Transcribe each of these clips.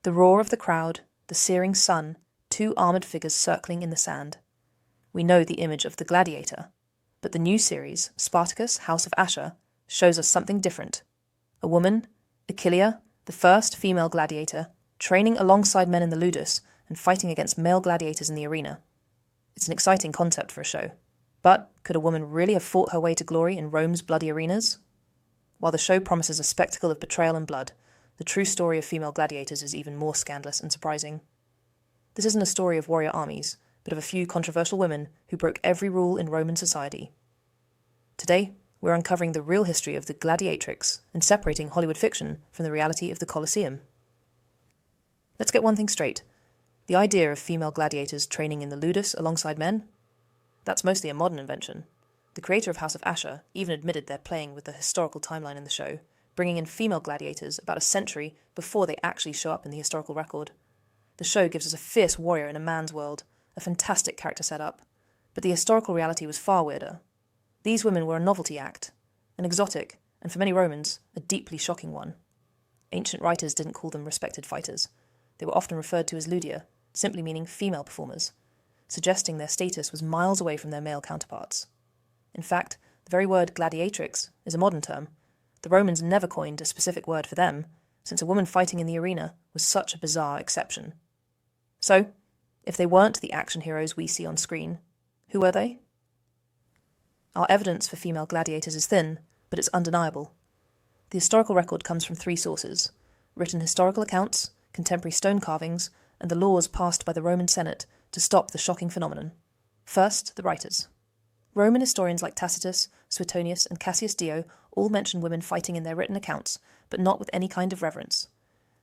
The roar of the crowd, the searing sun, two armoured figures circling in the sand. We know the image of the gladiator, but the new series, Spartacus, House of Ashur, shows us something different. A woman, Achilleia, the first female gladiator, training alongside men in the ludus and fighting against male gladiators in the arena. It's an exciting concept for a show. But could a woman really have fought her way to glory in Rome's bloody arenas? While the show promises a spectacle of betrayal and blood, the true story of female gladiators is even more scandalous and surprising. This isn't a story of warrior armies, but of a few controversial women who broke every rule in Roman society. Today, we're uncovering the real history of the gladiatrix and separating Hollywood fiction from the reality of the Colosseum. Let's get one thing straight. The idea of female gladiators training in the ludus alongside men? That's mostly a modern invention. The creator of House of Ashur even admitted they're playing with the historical timeline in the show, bringing in female gladiators about a century before they actually show up in the historical record. The show gives us a fierce warrior in a man's world, a fantastic character setup, but the historical reality was far weirder. These women were a novelty act, an exotic, and for many Romans, a deeply shocking one. Ancient writers didn't call them respected fighters. They were often referred to as ludia, simply meaning female performers, suggesting their status was miles away from their male counterparts. In fact, the very word gladiatrix is a modern term. The Romans never coined a specific word for them, since a woman fighting in the arena was such a bizarre exception. So, if they weren't the action heroes we see on screen, who were they? Our evidence for female gladiators is thin, but it's undeniable. The historical record comes from three sources: written historical accounts, contemporary stone carvings, and the laws passed by the Roman Senate to stop the shocking phenomenon. First, the writers. Roman historians like Tacitus, Suetonius, and Cassius Dio all mention women fighting in their written accounts, but not with any kind of reverence.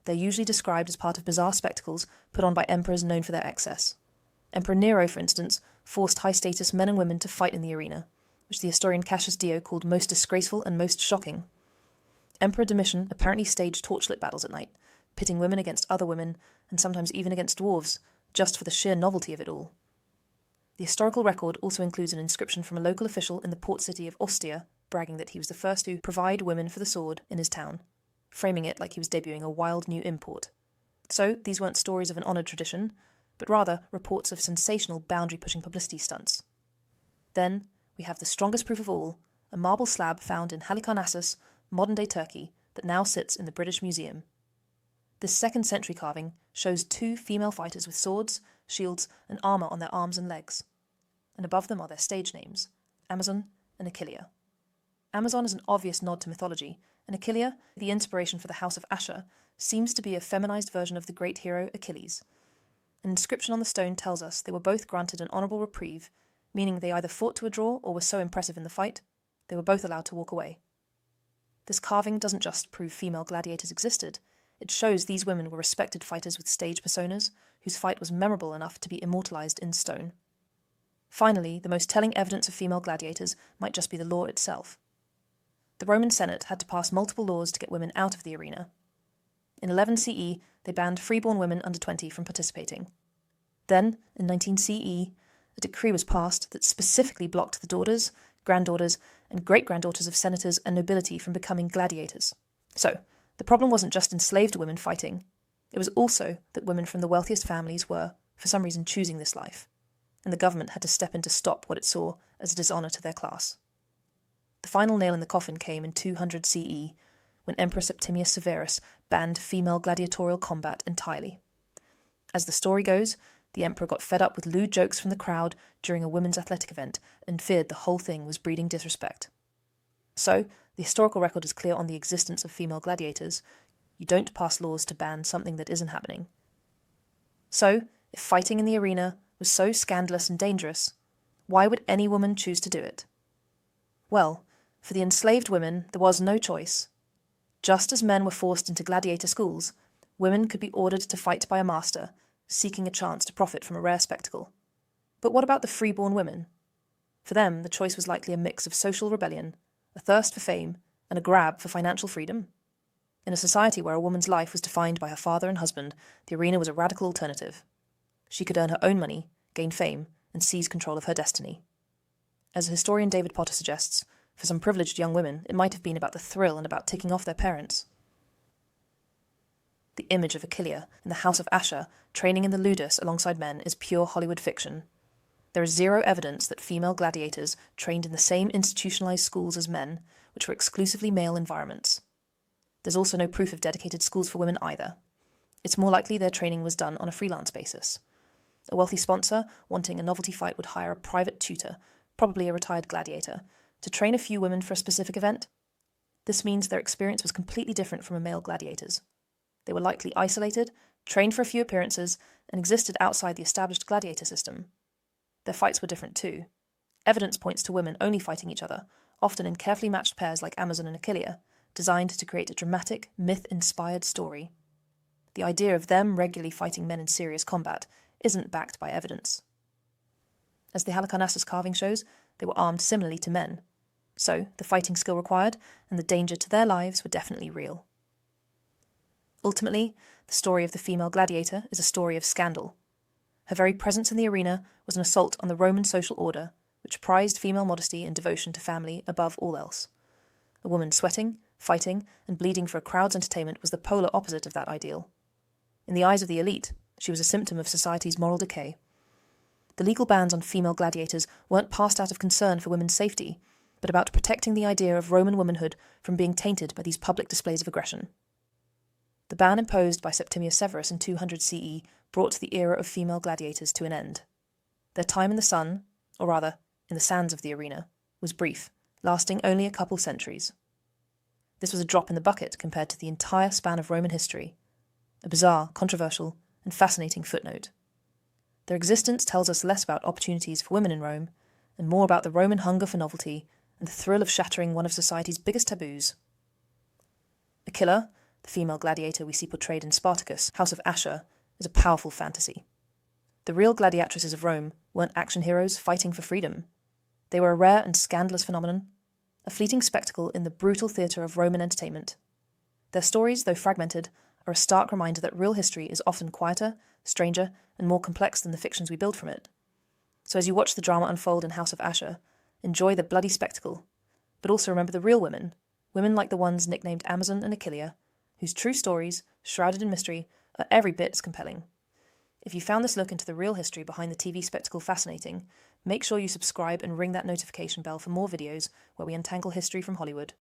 They're usually described as part of bizarre spectacles put on by emperors known for their excess. Emperor Nero, for instance, forced high-status men and women to fight in the arena, which the historian Cassius Dio called most disgraceful and most shocking. Emperor Domitian apparently staged torchlit battles at night, pitting women against other women, and sometimes even against dwarves, just for the sheer novelty of it all. The historical record also includes an inscription from a local official in the port city of Ostia, bragging that he was the first to provide women for the sword in his town, framing it like he was debuting a wild new import. So these weren't stories of an honoured tradition, but rather reports of sensational boundary-pushing publicity stunts. Then we have the strongest proof of all, a marble slab found in Halicarnassus, modern-day Turkey, that now sits in the British Museum. This 2nd century carving shows two female fighters with swords, shields, and armour on their arms and legs. And above them are their stage names, Amazon and Achilleia. Amazon is an obvious nod to mythology, and Achilleia, the inspiration for the House of Ashur, seems to be a feminized version of the great hero Achilles. An inscription on the stone tells us they were both granted an honourable reprieve, meaning they either fought to a draw or were so impressive in the fight, they were both allowed to walk away. This carving doesn't just prove female gladiators existed, it shows these women were respected fighters with stage personas, whose fight was memorable enough to be immortalized in stone. Finally, the most telling evidence of female gladiators might just be the law itself. The Roman Senate had to pass multiple laws to get women out of the arena. In 11 CE, they banned freeborn women under 20 from participating. Then, in 19 CE, a decree was passed that specifically blocked the daughters, granddaughters, and great-granddaughters of senators and nobility from becoming gladiators. So, the problem wasn't just enslaved women fighting. It was also that women from the wealthiest families were, for some reason, choosing this life, and the government had to step in to stop what it saw as a dishonour to their class. The final nail in the coffin came in 200 CE, when Emperor Septimius Severus banned female gladiatorial combat entirely. As the story goes, the emperor got fed up with lewd jokes from the crowd during a women's athletic event and feared the whole thing was breeding disrespect. So, the historical record is clear on the existence of female gladiators. You don't pass laws to ban something that isn't happening. So, if fighting in the arena was so scandalous and dangerous, why would any woman choose to do it? Well, for the enslaved women, there was no choice. Just as men were forced into gladiator schools, women could be ordered to fight by a master, seeking a chance to profit from a rare spectacle. But what about the freeborn women? For them, the choice was likely a mix of social rebellion, a thirst for fame, and a grab for financial freedom. In a society where a woman's life was defined by her father and husband, the arena was a radical alternative. She could earn her own money, gain fame, and seize control of her destiny. As historian David Potter suggests, for some privileged young women, it might have been about the thrill and about ticking off their parents. The image of Achilles in the House of Ashur training in the ludus alongside men is pure Hollywood fiction. There is zero evidence that female gladiators trained in the same institutionalized schools as men, which were exclusively male environments. There's also no proof of dedicated schools for women either. It's more likely their training was done on a freelance basis. A wealthy sponsor wanting a novelty fight would hire a private tutor, probably a retired gladiator, to train a few women for a specific event. This means their experience was completely different from a male gladiator's. They were likely isolated, trained for a few appearances, and existed outside the established gladiator system. Their fights were different too. Evidence points to women only fighting each other, often in carefully matched pairs like Amazon and Achilles, designed to create a dramatic, myth-inspired story. The idea of them regularly fighting men in serious combat isn't backed by evidence. As the Halicarnassus carving shows, they were armed similarly to men. So, the fighting skill required and the danger to their lives were definitely real. Ultimately, the story of the female gladiator is a story of scandal. Her very presence in the arena was an assault on the Roman social order, which prized female modesty and devotion to family above all else. A woman sweating, fighting, and bleeding for a crowd's entertainment was the polar opposite of that ideal. In the eyes of the elite, she was a symptom of society's moral decay. The legal bans on female gladiators weren't passed out of concern for women's safety, but about protecting the idea of Roman womanhood from being tainted by these public displays of aggression. The ban imposed by Septimius Severus in 200 CE brought the era of female gladiators to an end. Their time in the sun, or rather, in the sands of the arena, was brief, lasting only a couple centuries. This was a drop in the bucket compared to the entire span of Roman history, a bizarre, controversial, and fascinating footnote. Their existence tells us less about opportunities for women in Rome, and more about the Roman hunger for novelty and the thrill of shattering one of society's biggest taboos. Achilles, the female gladiator we see portrayed in Spartacus, House of Ashur, is a powerful fantasy. The real gladiatrices of Rome weren't action heroes fighting for freedom. They were a rare and scandalous phenomenon, a fleeting spectacle in the brutal theatre of Roman entertainment. Their stories, though fragmented, are a stark reminder that real history is often quieter, stranger, and more complex than the fictions we build from it. So as you watch the drama unfold in House of Ashur, enjoy the bloody spectacle, but also remember the real women, women like the ones nicknamed Amazon and Achilles, whose true stories, shrouded in mystery, are every bit as compelling. If you found this look into the real history behind the TV spectacle fascinating, make sure you subscribe and ring that notification bell for more videos where we untangle history from Hollywood.